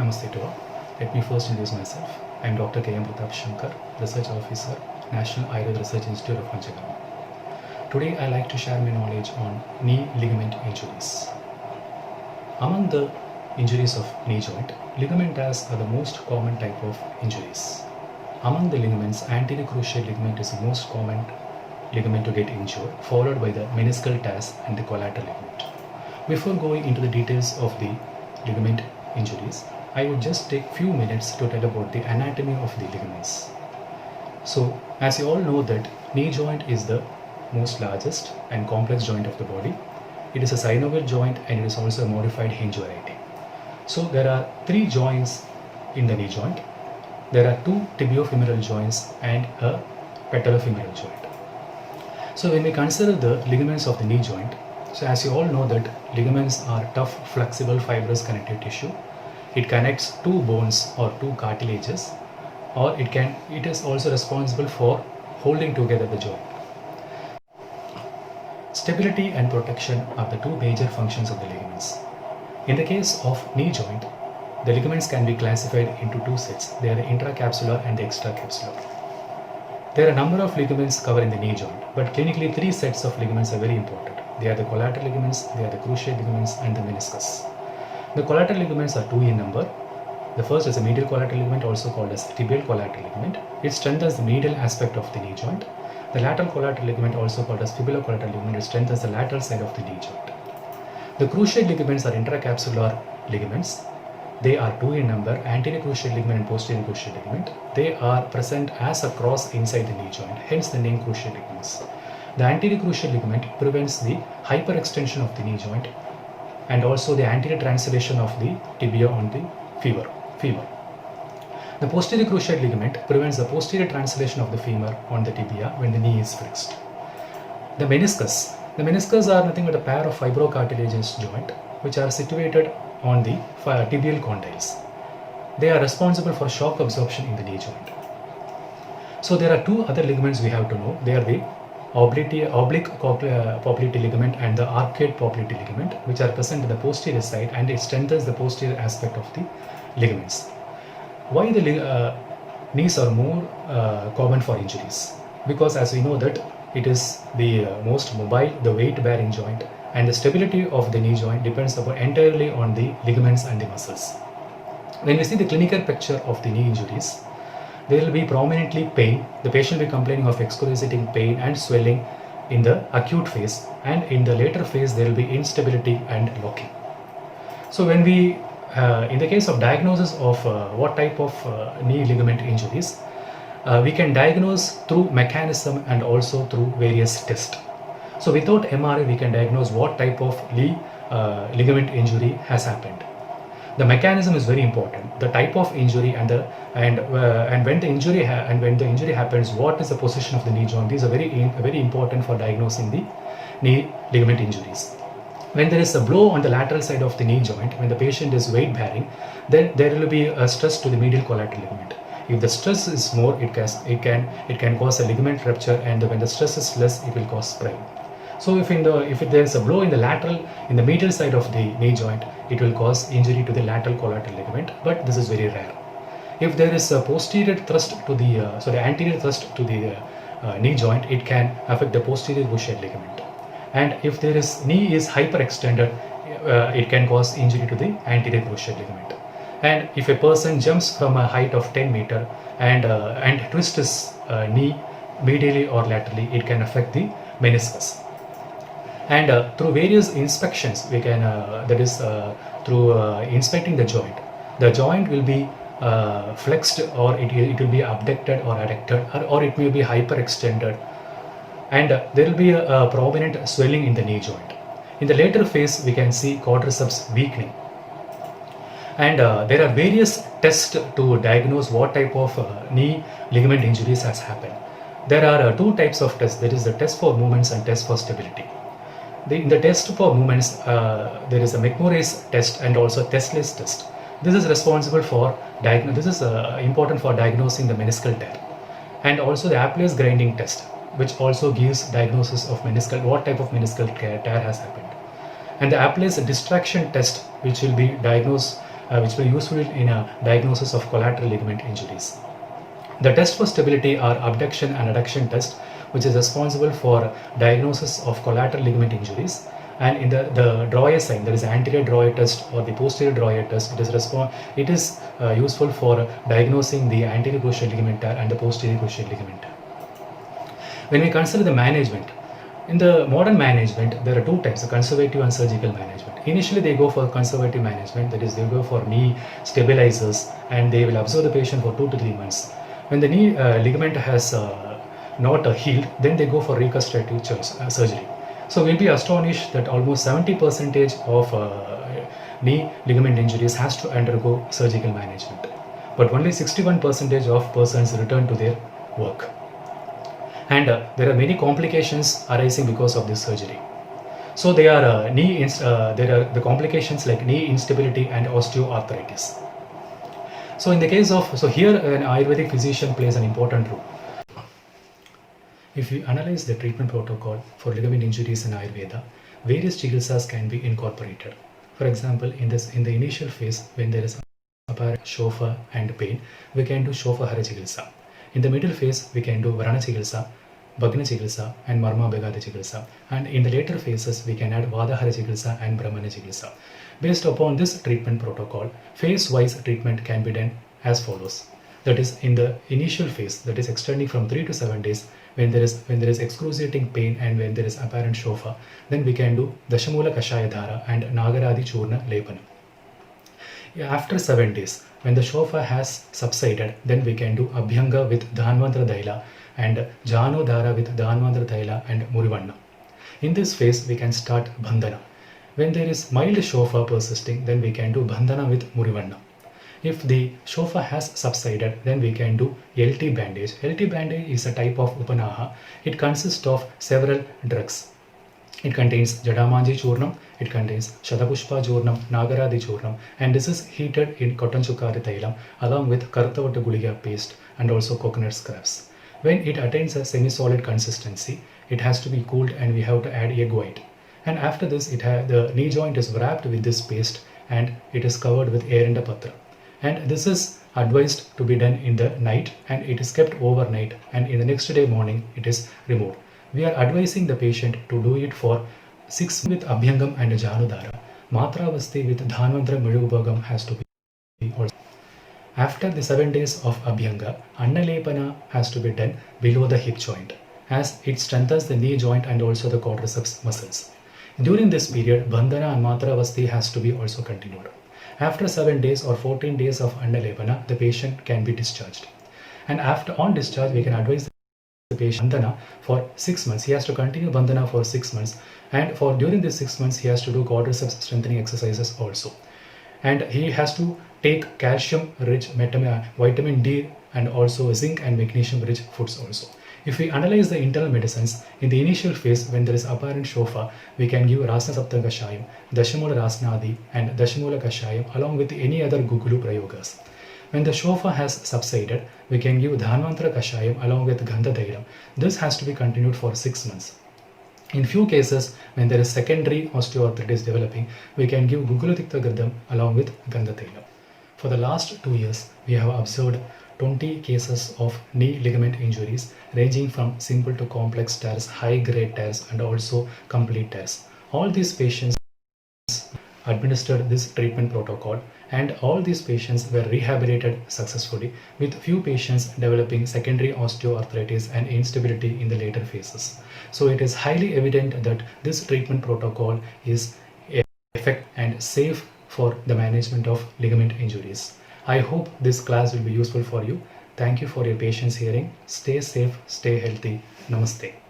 Namaste to all. Let me first introduce myself. I am Dr. K. M. Pratap Shankar, Research Officer, National Ayurveda Research Institute of Panchagama. Today I like to share my knowledge on knee ligament injuries. Among the injuries of knee joint, ligaments are the most common type of injuries. Among the ligaments, anterior cruciate ligament is the most common ligament to get injured, followed by the meniscal tears and the collateral ligament. Before going into the details of the ligament injuries, I would just take few minutes to tell about the anatomy of the ligaments. So, as you all know that knee joint is the most largest and complex joint of the body. It is a synovial joint and it is also a modified hinge variety. So, there are three joints in the knee joint. There are two tibiofemoral joints and a patellofemoral joint. So, when we consider the ligaments of the knee joint, so as you all know that ligaments are tough, flexible, fibrous connective tissue. It connects two bones or two cartilages, or it is also responsible for holding together the joint. Stability and protection are the two major functions of the ligaments. In the case of knee joint, the ligaments can be classified into two sets. They are the intracapsular and the extracapsular. There are a number of ligaments covered in the knee joint, but clinically three sets of ligaments are very important. They are the collateral ligaments, they are the cruciate ligaments and the meniscus. The collateral ligaments are two in number. The first is a medial collateral ligament, also called as tibial collateral ligament. It strengthens the medial aspect of the knee joint. The lateral collateral ligament, also called as fibulocollateral ligament, it strengthens the lateral side of the knee joint. The cruciate ligaments are intracapsular ligaments. They are two in number, anterior cruciate ligament and posterior cruciate ligament. They are present as a cross inside the knee joint, hence the name cruciate ligaments. The anterior cruciate ligament prevents the hyperextension of the knee joint and also the anterior translation of the tibia on the femur. The posterior cruciate ligament prevents the posterior translation of the femur on the tibia when the knee is flexed. The meniscus. The meniscus are nothing but a pair of fibrocartilaginous joint which are situated on the tibial condyles. They are responsible for shock absorption in the knee joint. So there are two other ligaments we have to know. They are the oblique popliteal ligament and the arcade popliteal ligament, which are present in the posterior side, and it strengthens the posterior aspect of the ligaments. Why the knees are more common for injuries? Because as we know that it is the most mobile, the weight bearing joint, and the stability of the knee joint depends upon entirely on the ligaments and the muscles. When we see the clinical picture of the knee injuries, there will be prominently pain. The patient will be complaining of excruciating pain and swelling in the acute phase, and in the later phase there will be instability and locking. So when we in the case of diagnosis of what type of knee ligament injuries, we can diagnose through mechanism and also through various tests. So without MRI we can diagnose what type of ligament injury has happened. The mechanism is very important. The type of injury and when the injury happens, what is the position of the knee joint? These are very important for diagnosing the knee ligament injuries. When there is a blow on the lateral side of the knee joint, when the patient is weight bearing, then there will be a stress to the medial collateral ligament. If the stress is more, it can cause a ligament rupture, and when the stress is less, it will cause sprain. So if there is a blow in the medial side of the knee joint, it will cause injury to the lateral collateral ligament, but this is very rare. If there is a posterior thrust to the anterior thrust to the knee joint, it can affect the posterior cruciate ligament. And if there is knee is hyperextended, it can cause injury to the anterior cruciate ligament. And if a person jumps from a height of 10 meter and twists his knee medially or laterally, it can affect the meniscus. And through various inspections, we can through inspecting the joint will be flexed, or it will be abducted or adducted, or it may be hyperextended, and there will be a prominent swelling in the knee joint. In the later phase, we can see quadriceps weakening. And there are various tests to diagnose what type of knee ligament injuries has happened. There are two types of tests. There is the test for movements and test for stability. In the test for movements, there is a McMurray's test and also Tesla's test. This is responsible for important for diagnosing the meniscal tear, and also the Appley's grinding test, which also gives diagnosis of what type of meniscal tear has happened. And the Appley's distraction test, which will be diagnose which will be useful in a diagnosis of collateral ligament injuries. The test for stability are abduction and adduction test, which is responsible for diagnosis of collateral ligament injuries. And in the Dreyer sign, there is anterior Dreyer test or the posterior Dreyer test. It is useful for diagnosing the anterior cruciate ligament tear and the posterior cruciate ligament tear. When we consider the management, in the modern management, there are two types, conservative and surgical management. Initially, they go for conservative management, that is, they go for knee stabilizers and they will observe the patient for 2 to 3 months. When the knee ligament has not healed, then they go for reconstructive surgery. So we'll be astonished that almost 70% of knee ligament injuries has to undergo surgical management, but only 61% of persons return to their work. And there are many complications arising because of this surgery. So they are there are the complications like knee instability and osteoarthritis. So in the case of, so here an Ayurvedic physician plays an important role. If we analyze the treatment protocol for ligament injuries in Ayurveda, various chikitsas can be incorporated. For example, in the initial phase, when there is apparent shofa and pain, we can do shofa hara chikitsa. In the middle phase, we can do varana chikitsa, Bhagna chikitsa and Marma Begada chikitsa. And in the later phases, we can add Vada hara chikitsa and Brahmana chikitsa. Based upon this treatment protocol, phase-wise treatment can be done as follows. That is, in the initial phase, that is extending from 3 to 7 days, when there is excruciating pain and when there is apparent shofa, then we can do Dashamula Kashaya Dhara and Nagaradi Churna Lepana. After 7 days, when the shofa has subsided, then we can do Abhyanga with Dhanvantra Daila and Jano Dhara with Dhanvantra Daila and Murivanna. In this phase, we can start Bandhana. When there is mild shofa persisting, then we can do Bandhana with Murivanna. If the shofa has subsided, then we can do LT bandage. LT bandage is a type of Upanaha. It consists of several drugs. It contains Jadamanji Churnam, it contains Shatapushpa Churnam, Nagaradi Churnam, and this is heated in cotton chukari thailam along with Kartavata Guliga paste and also coconut scraps. When it attains a semi-solid consistency, it has to be cooled and we have to add egg white. And after this, the knee joint is wrapped with this paste and it is covered with Erinda Patra. And this is advised to be done in the night and it is kept overnight, and in the next day morning it is removed. We are advising the patient to do it for 6 with Abhyangam and Janudhara. Matravasti with Dhanvantra Medugubhagam has to be also. After the 7 days of Abhyanga, Annalepana has to be done below the hip joint, as it strengthens the knee joint and also the quadriceps muscles. During this period, Bandhana and Matravasti has to be also continued. After 7 days or 14 days of Annalepana, the patient can be discharged. And on discharge, we can advise the patient Bandhana for 6 months. He has to continue Bandhana for 6 months. And during these 6 months, he has to do quadriceps strengthening exercises also. And he has to take calcium-rich vitamin D and also zinc and magnesium-rich foods also. If we analyze the internal medicines, in the initial phase, when there is apparent shofa, we can give Rasna Sapta Kashayam, Dashamula Rasnadi and Dashamula Kashayam along with any other Gugulu Prayogas. When the shofa has subsided, we can give Dhanvantra Kashayam along with Gandha Dairam. This has to be continued for 6 months. In few cases, when there is secondary osteoarthritis developing, we can give Gugulatikta Gardam along with Gandha Dairam. For the last 2 years, we have observed 20 cases of knee ligament injuries ranging from simple to complex tears, high-grade tears and also complete tears. All these patients administered this treatment protocol and all these patients were rehabilitated successfully, with few patients developing secondary osteoarthritis and instability in the later phases. So it is highly evident that this treatment protocol is effective and safe for the management of ligament injuries. I hope this class will be useful for you. Thank you for your patience hearing. Stay safe, stay healthy. Namaste.